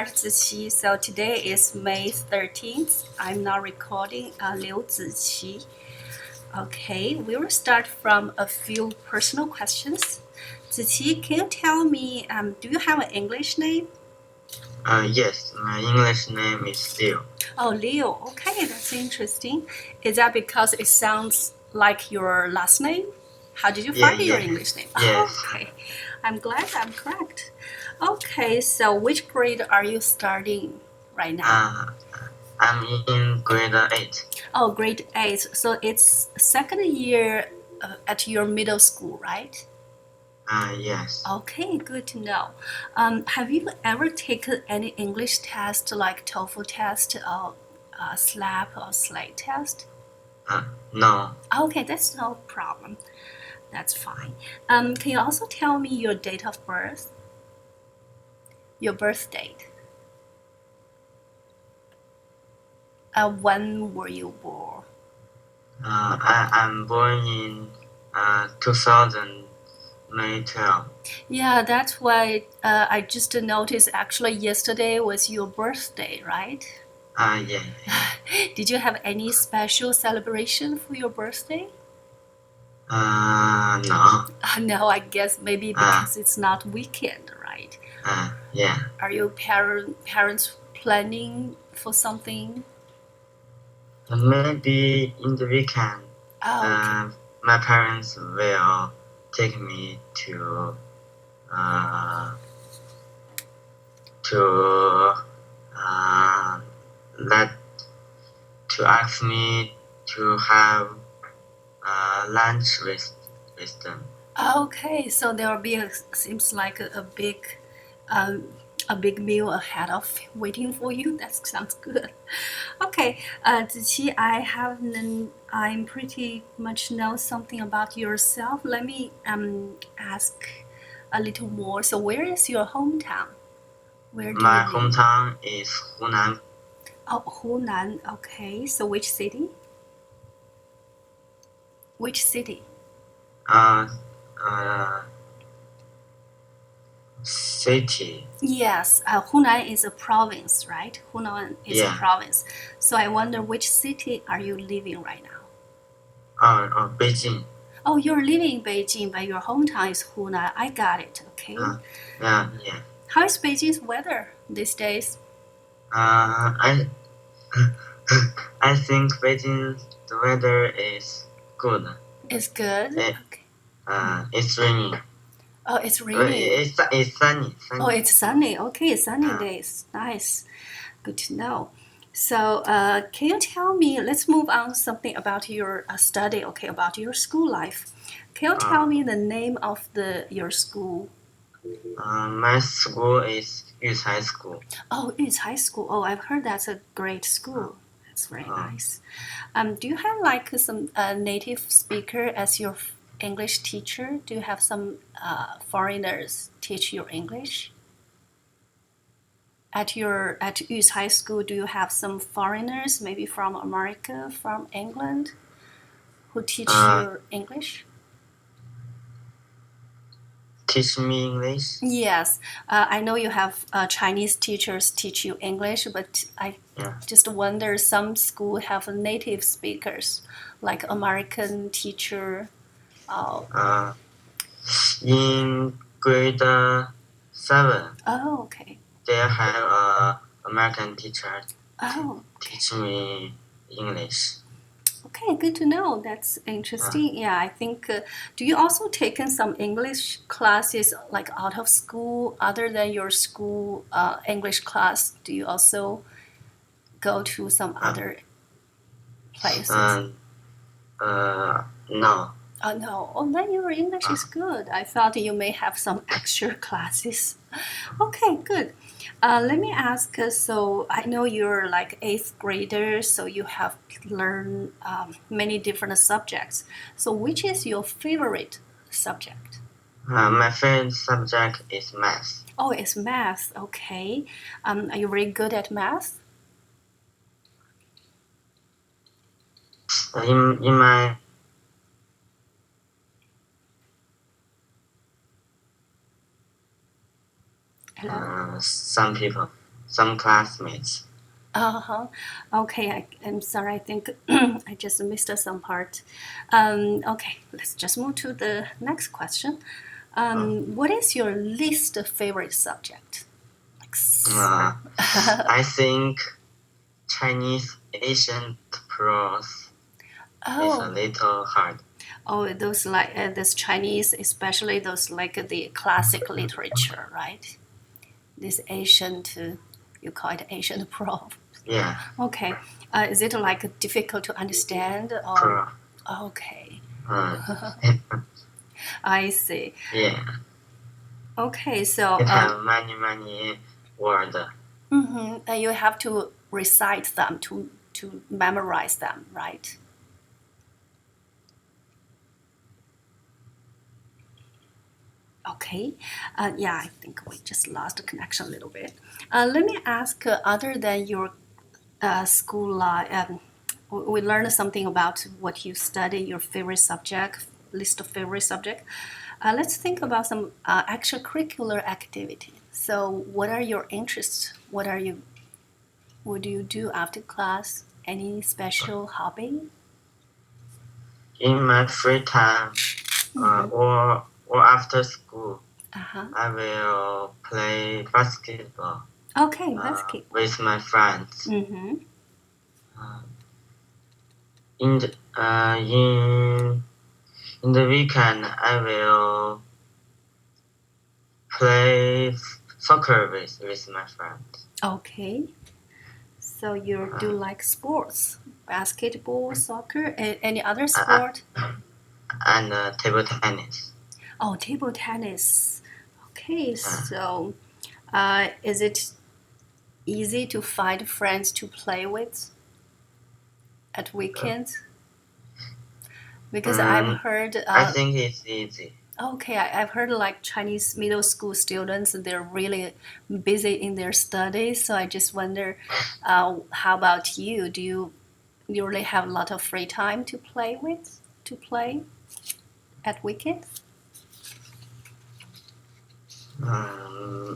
start Ziqi. So today is May 13th. I'm now recording Liu Ziqi. Okay, we will start from a few personal questions. Ziqi, can you tell me, do you have an English name? Yes, my English name is Liu. Oh, Leo. Okay, that's interesting. Is that because it sounds like your last name? How did you Yeah, find your yeah, English name? yes. Okay, I'm glad I'm correct. Okay, so which grade are you starting right now? I'm in grade 8. Oh, grade 8. So it's second year at your middle school, right? Yes. Okay, good to know. Have you ever taken any English test like TOEFL test or SLAP or SLATE test? No. Okay, that's no problem. That's fine. Can you also tell me your date of birth? Your birth date? When were you born? I'm born in 2000 May 12. Yeah, that's why I just noticed actually yesterday was your birthday, right? Yeah. Did you have any special celebration for your birthday? No. No, I guess maybe because it's not weekend, right? Yeah. Are your parents planning for something? Maybe in the weekend, Oh, okay. my parents will take me uh, to uh, let to ask me to have lunch with them. Okay, so there will be seems like um, a big meal ahead of waiting for you. That sounds good. Okay, Ziqi, I'm pretty much know something about yourself. Let me ask a little more. So, where is your hometown? Where do you My live? hometown is Hunan. Oh, Hunan. Okay, so which city? Which city? Uh, uh, City. Yes, Hunan is a province, right? Hunan is a Yeah. province. So I wonder which city are you living right now? Beijing. Oh, you're living in Beijing, but your hometown is Hunan. I got it. Okay. Yeah. How is Beijing's weather these days? I I think Beijing the weather is good. It's good. It, Okay. it's raining. Oh, it's raining. It's sunny. Oh, it's sunny. Okay, sunny Uh, days. Nice. Good to know. So, can you tell me? Let's move on something about your study. Okay, about your school life. Can you tell me the name of your school? My school is Youth High School. Oh, it's high school. Oh, I've heard that's a great school. That's very nice. Do you have like some native speaker as your English teacher? Do you have some foreigners teach your English? At Youth High School, do you have some foreigners, maybe from America, from England, who teach your English? Teach me English. Yes, I know you have Chinese teachers teach you English, but I just wonder some school have native speakers, like American teacher. In grade 7, Oh, okay. they have American teacher Oh, teach me English. okay. Good to know. That's interesting. Yeah, I think. Do you also taken some English classes like out of school, other than your school English class? Do you also go to some other places? No. Oh no. Oh, then your English is good. I thought you may have some extra classes. Okay, good. Let me ask. So I know you're like eighth grader, so you have learned many different subjects. So which is your favorite subject? My favorite subject is math. Oh, it's math. Okay. Are you very good at math? In my Hello. some people. some classmates. Uh-huh. Okay, I'm sorry. I think I just missed some part. Okay, let's just move to the next question. What is your least favorite subject? Like, Uh, I think Chinese ancient prose is a oh, little hard. oh, those like this Chinese, especially those like the classic literature, right? This ancient, you call it ancient prose. Yeah, Okay, is it like difficult to understand or? pro. Okay, Uh, I see. yeah, Okay, so it have many words. and you have to recite them to memorize them, right? Okay, yeah, I think we just lost the connection a little bit. Let me ask, other than your school life, we learned something about what you study, your favorite subject, list of favorite subject. Let's think about some extracurricular activity. So, what are your interests? What do you do after class? Any special hobby? In my free time, Mm-hmm. or after school, Uh-huh. I will play basketball Okay, basketball. with my friends. Mm-hmm. Uh, in the in the weekend, I will play soccer with my friends. Okay. So you do Uh, like sports, basketball, soccer, any other uh, sport? and table tennis. Oh, table tennis. Okay, Uh, so is it easy to find friends to play with at weekends? Because I've um, heard, I think it's easy. okay, I've heard like Chinese middle school students, they're really busy in their studies. So I just wonder, how about you? Do you really have a lot of free time to play at weekends?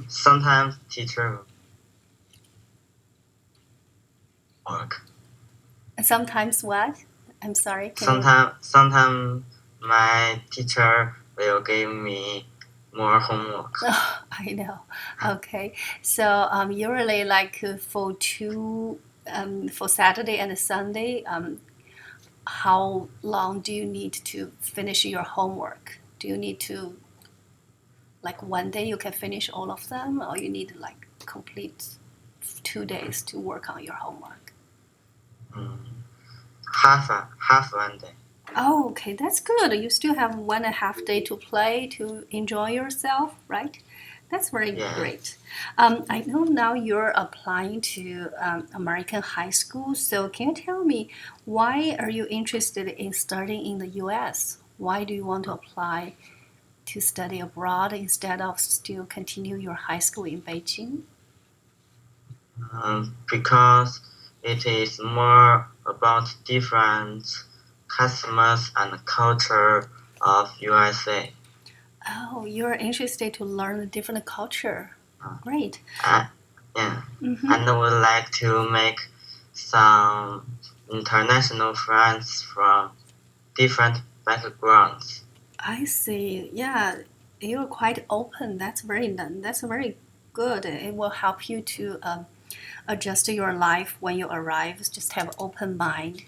Sometimes teacher work. Sometimes what? I'm sorry, can you? Sometimes my teacher will give me more homework. I know. Okay. So usually like for Saturday and Sunday, how long do you need to finish your homework? Do you need to like one day you can finish all of them, or you need like complete 2 days to work on your homework? Mm, half one day. Oh, okay, that's good. You still have 1.5 day to play to enjoy yourself, right? That's very Yeah. great. I know now you're applying to American high school. So can you tell me why are you interested in studying in the U.S.? Why do you want to apply to study abroad instead of still continue your high school in Beijing? Because it is more about different customers and culture of USA. Oh, you're interested to learn a different culture. Uh, Great. uh, yeah. Mm-hmm. And I would like to make some international friends from different backgrounds. I see. Yeah, you're quite open. That's very good. It will help you to adjust your life when you arrive. Just have an open mind.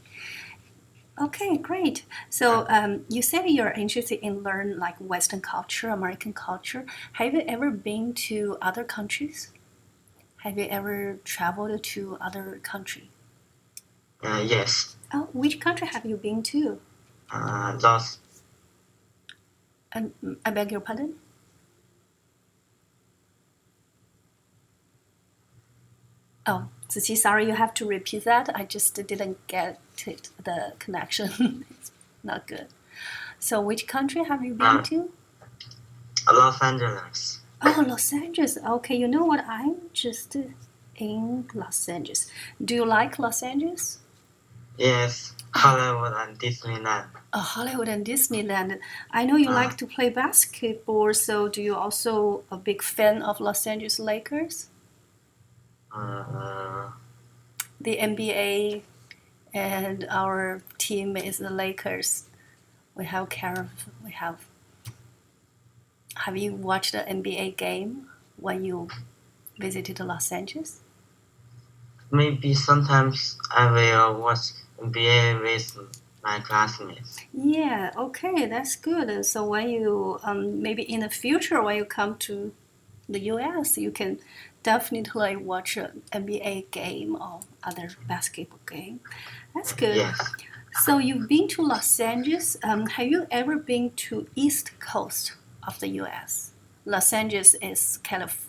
Okay, great. So you said you're interested in learn like Western culture, American culture. Have you ever been to other countries? Have you ever traveled to other country? Yes, Oh, which country have you been to? those I beg your pardon? Oh, Ziqi, sorry, you have to repeat that. I just didn't get it. The connection is not good. So, which country have you been uh, to? Los Angeles. Oh, Los Angeles. Okay, you know what? I'm just in Los Angeles. Do you like Los Angeles? Yes, Oh, Hollywood and Disneyland. Hollywood and Disneyland. I know you Uh, like to play basketball, so do you also a big fan of Los Angeles Lakers? the NBA, and our team is the Lakers. We have Carol. We have. Have you watched the NBA game when you visited Los Angeles? Maybe sometimes I will watch NBA with my classmates. Yeah. Okay, that's good. And so when you maybe in the future when you come to the U.S., you can definitely watch an NBA game or other basketball game. That's good. Yes. So you've been to Los Angeles. Have you ever been to East Coast of the U.S.? Los Angeles is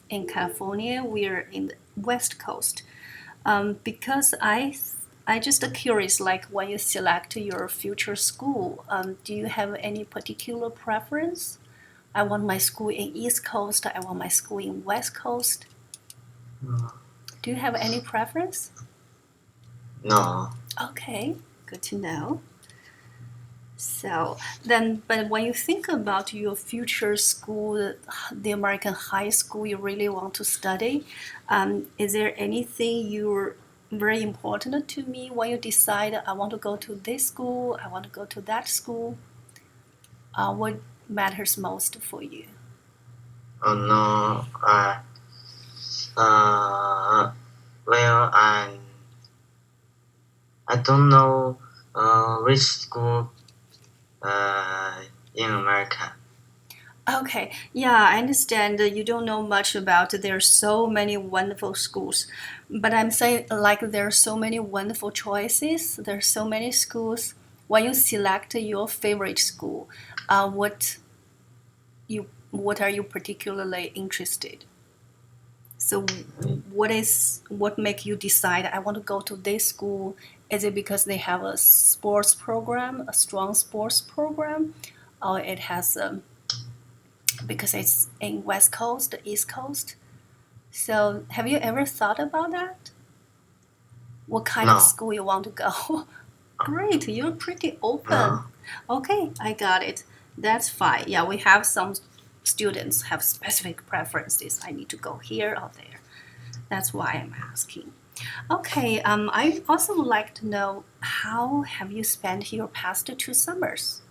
in California. We're in the West Coast. Because I just curious, like when you select your future school, do you have any particular preference? I want my school in East Coast. I want my school in West Coast. Mm, Do you have any preference? No. Okay, good to know. So then, but when you think about your future school, the American high school you really want to study, is there anything you're very important to me when you decide I want to go to this school, I want to go to that school? What matters most for you? Oh no. Uh, well, I don't know which school in America. Okay, yeah, I understand that you don't know much about it. There are so many wonderful schools, but I'm saying like there are so many wonderful choices. There are so many schools. When you select your favorite school, what are you particularly interested? So what make you decide I want to go to this school? Is it because they have a sports program, a strong sports program, or it has because it's in West Coast, the East Coast? So have you ever thought about that? What kind of No. school you want to go? Great, you're pretty open. No. Okay, I got it. That's fine. Yeah, we have some students have specific preferences. I need to go here or there. That's why I'm asking. Okay, I also would like to know how have you spent your past 2 summers?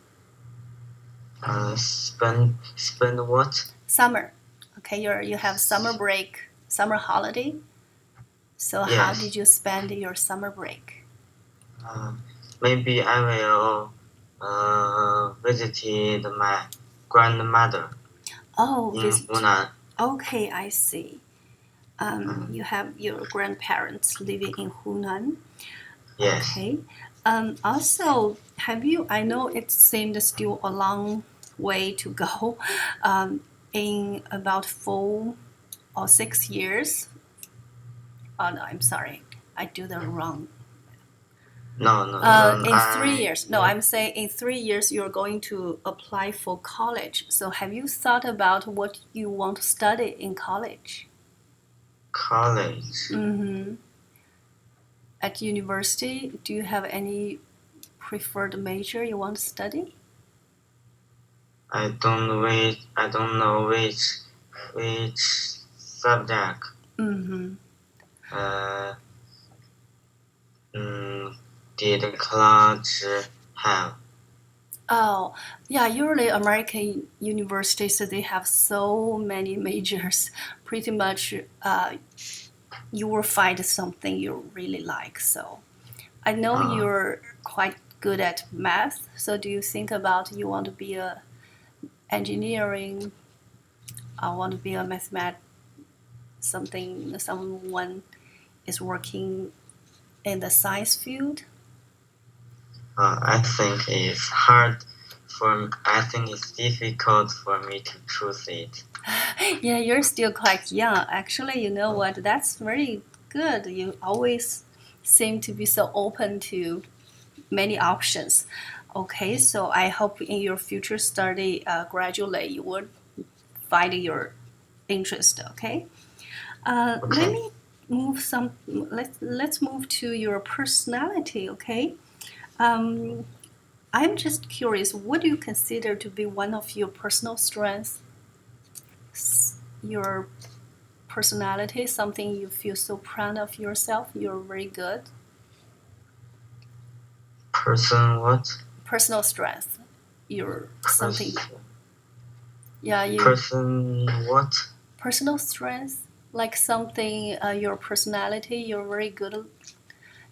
Spend what? Summer. Okay, you have summer break, summer holiday. So how Yes. did you spend your summer break? Uh, Maybe I will visit my grandmother Oh, in visit. Hunan. Okay, I see. Uh, You have your grandparents living in Hunan. yes. Okay. Also, have you? I know it seemed still a long way to go. In about 4 or 6 years. Oh no, I'm sorry. I do the wrong. No, no, no. In 3 years. No, I'm saying in 3 years you're going to apply for college. So have you thought about what you want to study in college? College. Mm-hmm. At university, do you have any preferred major you want to study? I don't know which subject. Mm-hmm. Uh, mm, did the college have? Oh, yeah, usually American universities, they have so many majors. Pretty much, you will find something you really like. So I know Uh, you're quite good at math. So do you think about you want to be a engineering, or want to be a mathemat, someone is working in the science field? I think it's hard I think it's difficult for me to choose it. Yeah, you're still quite young. Actually, you know what? That's very good. You always seem to be so open to many options. Okay, so I hope in your future study, gradually you would find your interest. Okay, let Okay. me move some. Let's move to your personality. Okay, um, I'm just curious. What do you consider to be one of your personal strengths? Your personality, something you feel so proud of yourself, you're very good? Person what? Personal strength. You're something. Person, Yeah, you person what? personal strength, like something. Your personality. You're very good.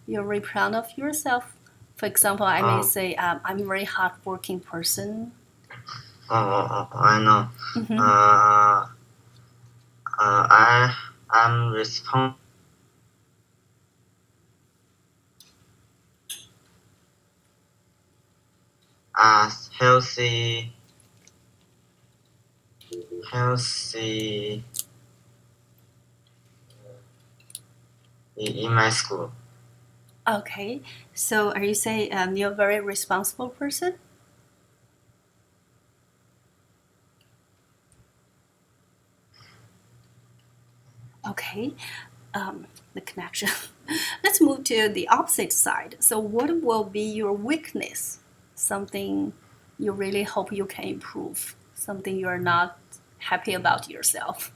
You're very proud of yourself. For example, I may Oh, say, I'm a very hardworking person. I know. Mm-hmm. Uh, I am responsible as healthy in my school. Okay, so are you saying you're a very responsible person? Okay, the connection. Let's move to the opposite side. So, what will be your weakness? Something you really hope you can improve. Something you're not happy about yourself.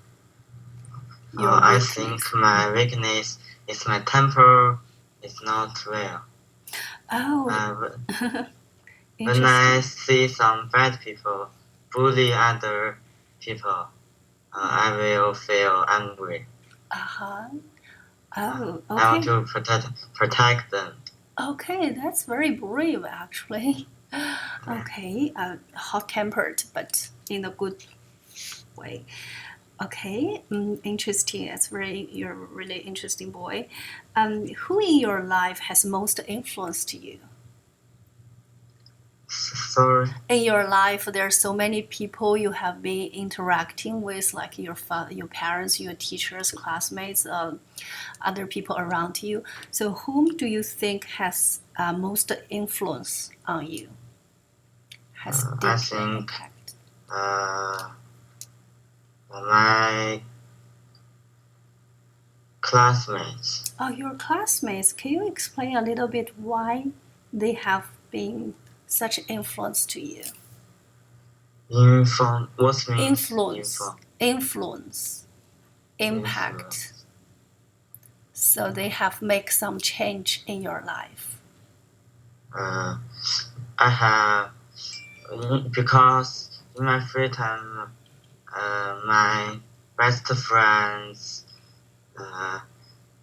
Your I think weakness. my weakness is my temper is not well. Oh, Uh, when I interesting. see some bad people bully other people, I will feel angry. Uh huh. Uh, Oh, I want okay. to protect them. Okay, that's very brave actually. Okay, hot tempered, but in a good way. Okay, interesting. It's very you're a really interesting boy. Who in your life has most influenced you? Sorry. In your life, there are so many people you have been interacting with, like your your parents, your teachers, classmates, other people around you. So, whom do you think has most influence on you? Has I deep think impact? uh, my classmates. Oh, your classmates. Can you explain a little bit why they have been such influence to you? Inform. What means Influence, inform? influence, impact. Influence. So they have make some change in your life. Uh, I have because in my free time, my best friends uh,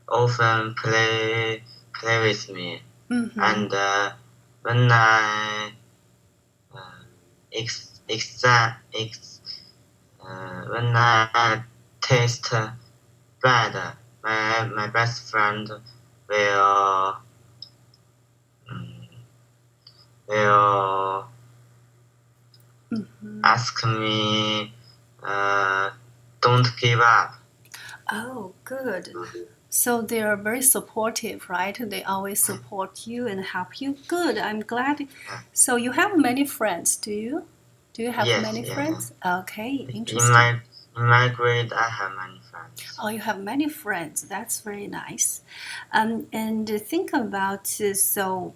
often play with me, Mm-hmm. and when I uh, when I taste bad, my best friend will um, will Mm-hmm. ask me, uh, don't give up. Oh, good. So they are very supportive, right? They always support you and help you. Good. I'm glad. So you have many friends, do you? Do you have Yes, many yeah. friends? Okay, In interesting. my grade, I have many friends. Oh, you have many friends. That's very nice. And think about so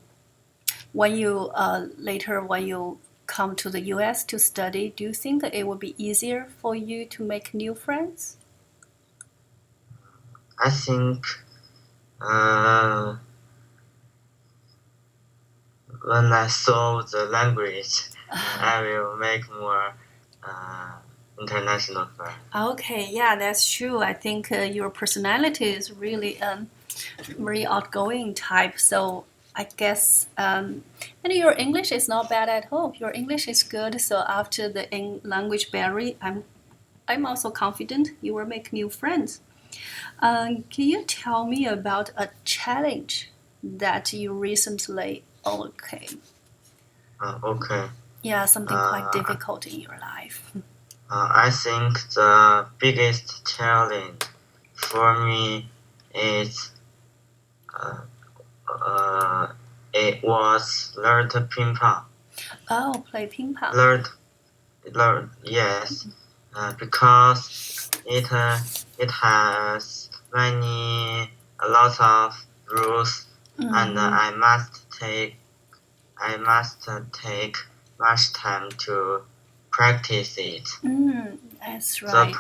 when you later when you come to the U.S. to study, do you think it will be easier for you to make new friends? I think uh, when I solve the language, I will make more uh, international friends. Okay, yeah, that's true. I think your personality is really very outgoing type. So I guess, and your English is not bad at all. Your English is good. So after the language barrier, I'm also confident you will make new friends. Can you tell me about a challenge that you recently overcame? Okay. Yeah, something quite Uh, difficult in your life. I think the biggest challenge for me is uh, uh, it was learn to ping pong. Oh, play ping pong. Learn, yes, because it has a lot of rules, and Mm-hmm. I must take much time to practice it. Mm, that's The right.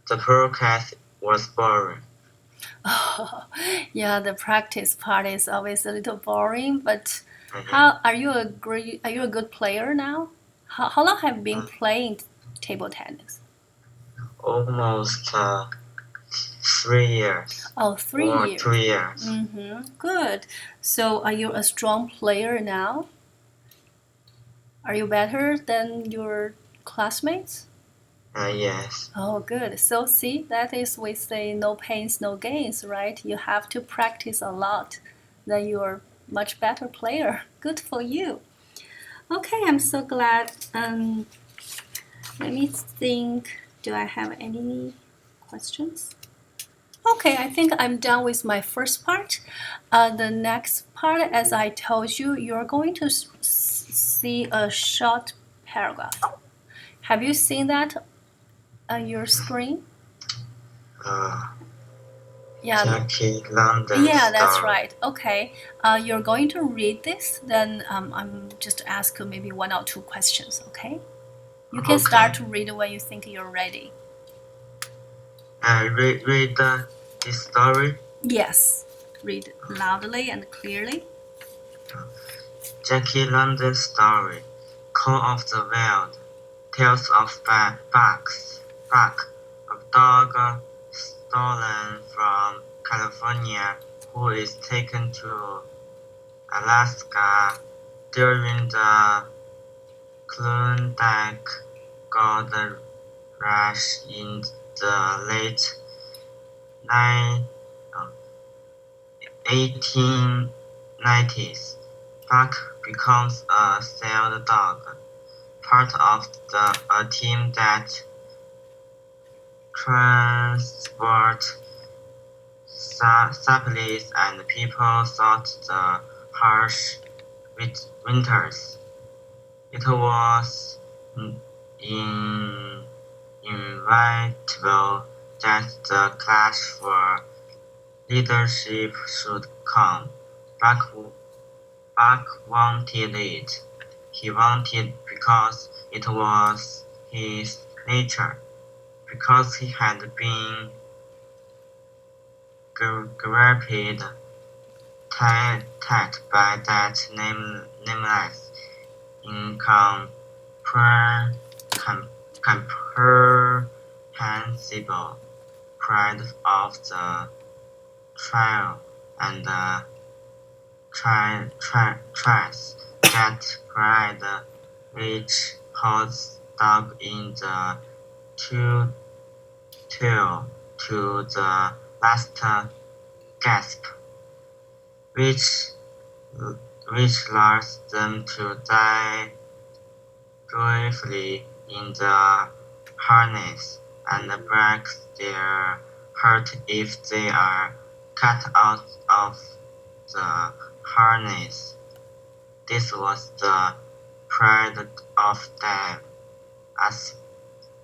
the progress was boring. Yeah, the practice part is always a little boring, but Mhm. how are you a good player now? How long have you been Mm, playing table tennis? Almost 3 years Oh, three or years. 2 years. Mm-hmm. Good. So are you a strong player now? Are you better than your classmates? Yes. Oh, good. So, see, that is we say no pains, no gains, right? You have to practice a lot, then you're much better player. Good for you. Okay, I'm so glad. Let me think. Do I have any questions? Okay, I think I'm done with my first part. The next part, as I told you, you're going to see a short paragraph. Have you seen that on your screen? Uh, Yeah, Jackie London yeah, that's story. right. Okay, you're going to read this, then I'm just ask maybe one or two questions. Okay, you can Okay. start to read when you think you're ready. Read this story. Yes, read loudly and clearly. Jackie London story. Call of the Wild. Tales of Buck, a dog stolen from California who is taken to Alaska during the Klondike Gold Rush in the late 1890s. Buck becomes a sailed dog, part of a team that transport supplies and people thought the harsh winters. It was in inevitable that the clash for leadership should come. Buck, Buck wanted it. He wanted because it was his nature, because he had been grabbed tight by that nameless, incomprehensible pride of the trial and trust that pride which holds dog in the two tail to the last gasp, which which allows them to die joyfully in the harness and breaks their heart if they are cut out of the harness. This was the pride of Dave, as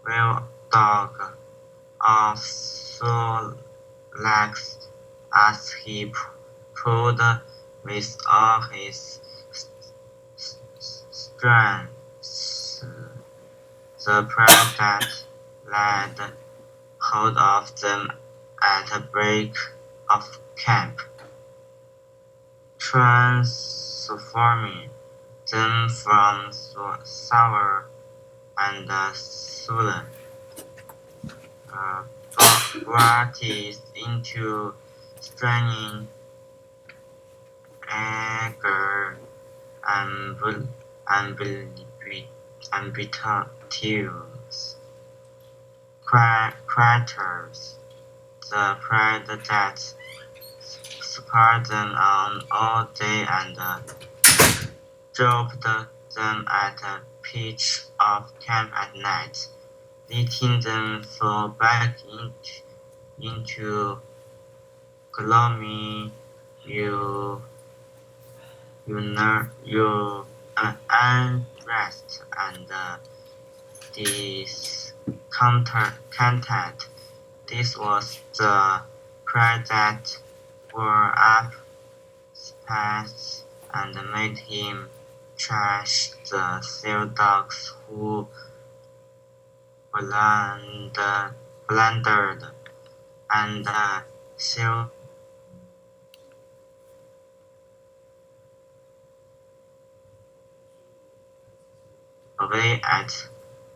well dog of sore legs as he pulled with all his strength. The pride that laid hold of them at a break of camp, transforming them from sour and sullen uh, varieties into straining anger and ambitious creatures. The pride that spurred them on all day and dropped them at a pitch of camp at night, letting them fall back into gloomy you you unrest and discontent. This was the pride that wore up his past and made him trash the seal dogs who blundered and sailed away at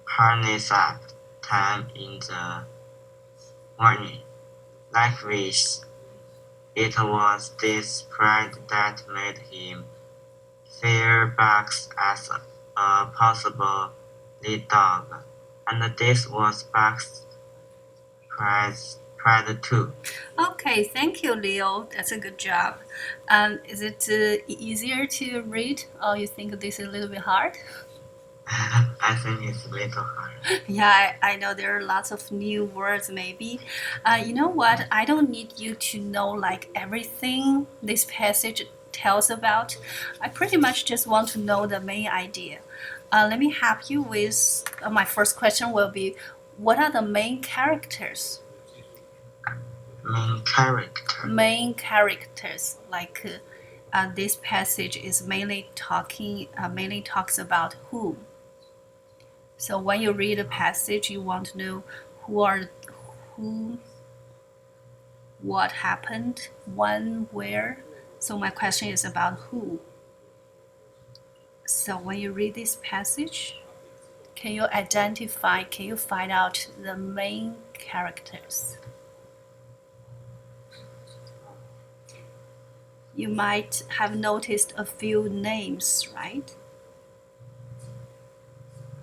harness-up time in the morning. Like fish, it was this pride that made him fear Bugs as a possible lead dog, and this was Bugs' pride too. Okay, thank you, Leo. That's a good job. Is it easier to read, or you think this is a little bit hard? I think it's a little hard. Yeah, I know there are lots of new words, maybe. You know what? I don't need you to know like everything this passage tells about. I pretty much just want to know the main idea. Let me help you with my first question will be, what are the main characters? Main character. Main characters, like this passage is mainly talks about who. So when you read a passage, you want to know who, what happened, when, where. So my question is about who. So when you read this passage, can you find out the main characters? You might have noticed a few names, right?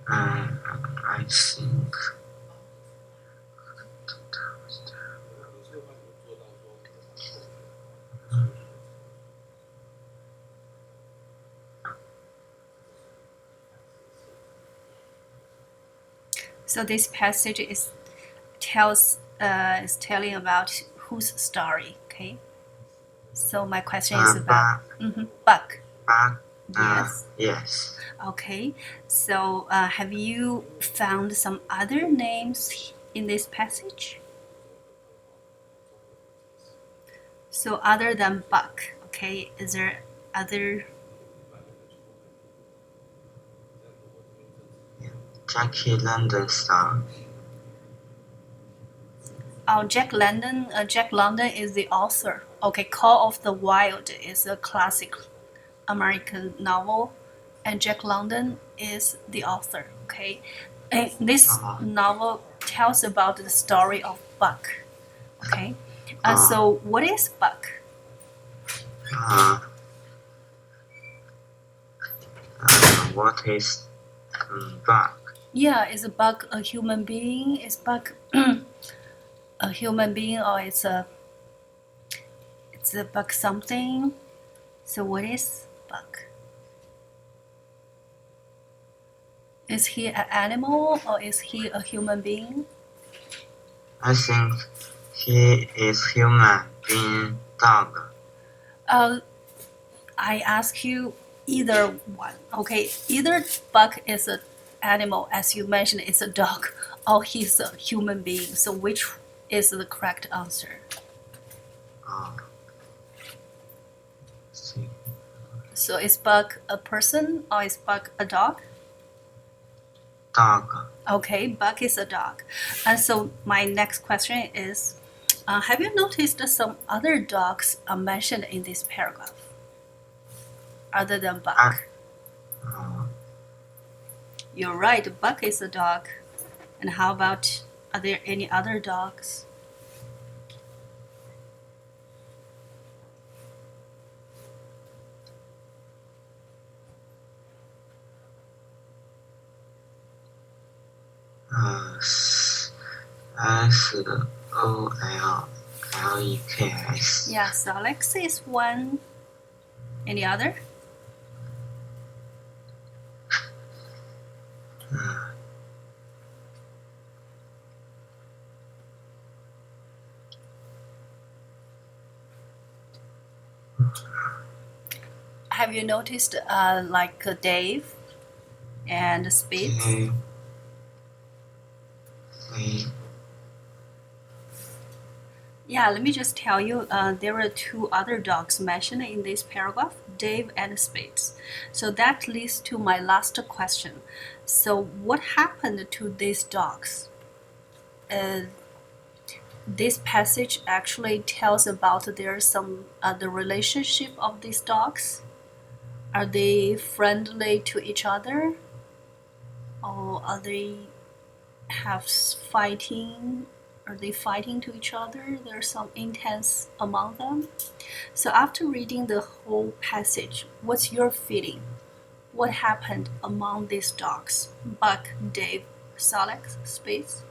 I think. So this passage is telling about whose story, okay? So my question is about Buck. Buck. Yes. Yes. Okay. So have you found some other names in this passage? So other than Buck, okay, is there other? Jackie London star. Oh, Jack London. Jack London is the author. Okay, Call of the Wild is a classic American novel, and Jack London is the author. Okay, and this novel tells about the story of Buck. Okay, so what is Buck? What is Buck? Yeah, is Buck a human being? Is Buck a human being, or it's a Buck something? So what is Buck? Is he an animal or is he a human being? I think he is human being dog. I ask you either one. Okay, either Buck is an animal, as you mentioned, it's a dog, or he's a human being. So which is the correct answer? See. So is Buck a person or is Buck a dog? Dog. Okay, Buck is a dog. And so my next question is, have you noticed some other dogs are mentioned in this paragraph other than Buck? You're right, Buck is a dog. And how about, are there any other dogs? SOLEX. Yes, Alex is one. Any other? Have you noticed like Dave and Spitz? Yeah, let me just tell you, there are two other dogs mentioned in this paragraph, Dave and Spitz. So that leads to my last question. So what happened to these dogs? this passage actually tells about there's some the relationship of these dogs. Are they friendly to each other, or are they have fighting? Are they fighting to each other? There's some intense among them. So after reading the whole passage, what's your feeling? What happened among these dogs? Buck, Dave, Solex, Spitz?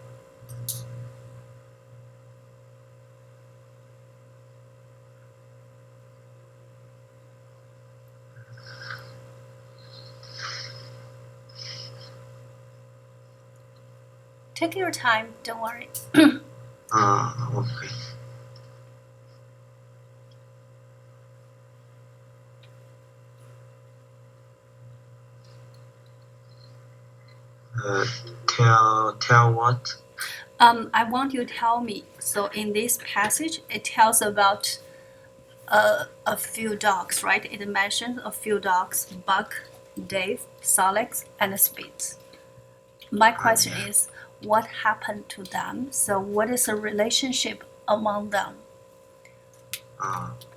Take your time, don't worry. Okay. Tell what? I want you to tell me. So in this passage, it tells about a few dogs, right? It mentions a few dogs: Buck, Dave, Solex, and Spitz. My question Yeah. is, what happened to them? So what is the relationship among them?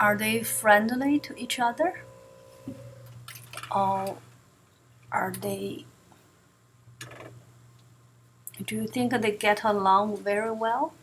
Are they friendly to each other? Or are they, do you think they get along very well?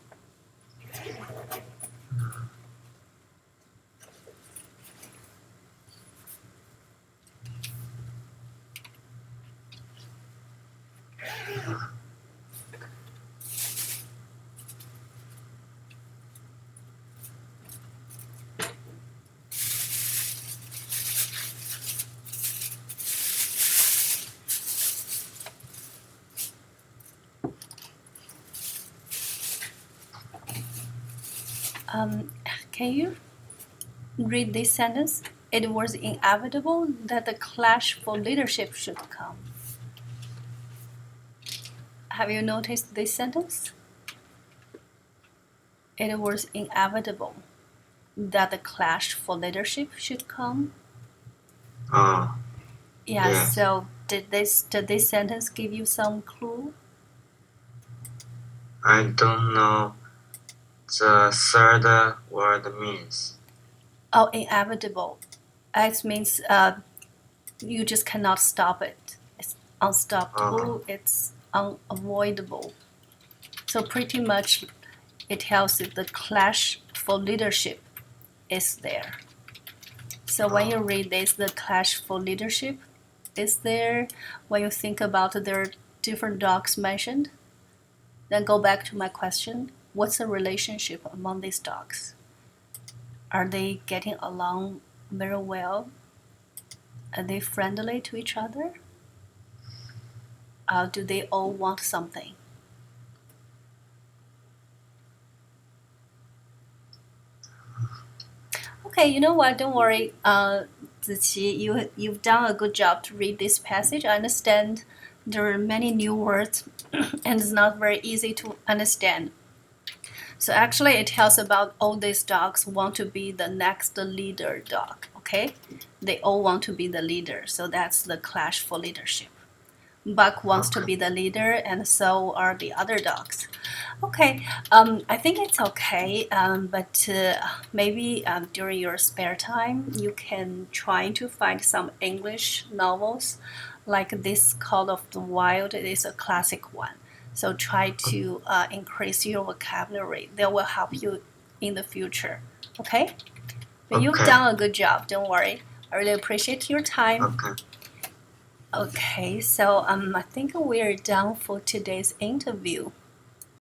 Can you read this sentence? It was inevitable that the clash for leadership should come. Have you noticed this sentence? It was inevitable that the clash for leadership should come. Oh, Yeah, yes. so did this sentence give you some clue? I don't know the third word means. Oh, inevitable. It means you just cannot stop it. It's unstoppable, it's unavoidable. So pretty much it tells you the clash for leadership is there. So when you read this, the clash for leadership is there. When you think about there are different dogs mentioned, then go back to my question. What's the relationship among these dogs? Are they getting along very well? Are they friendly to each other? Do they all want something? Okay, you know what? Don't worry, Ziqi. You've done a good job to read this passage. I understand there are many new words, and it's not very easy to understand. So actually, it tells about all these dogs want to be the next leader dog. Okay, they all want to be the leader. So that's the clash for leadership. Buck wants to be the leader, and so are the other dogs. Okay, I think it's okay, but maybe during your spare time, you can try to find some English novels like this Call of the Wild. It is a classic one. So try to increase your vocabulary. That will help you in the future. Okay? But you've Okay. done a good job. Don't worry. I really appreciate your time. Okay. Okay, so I think we're done for today's interview.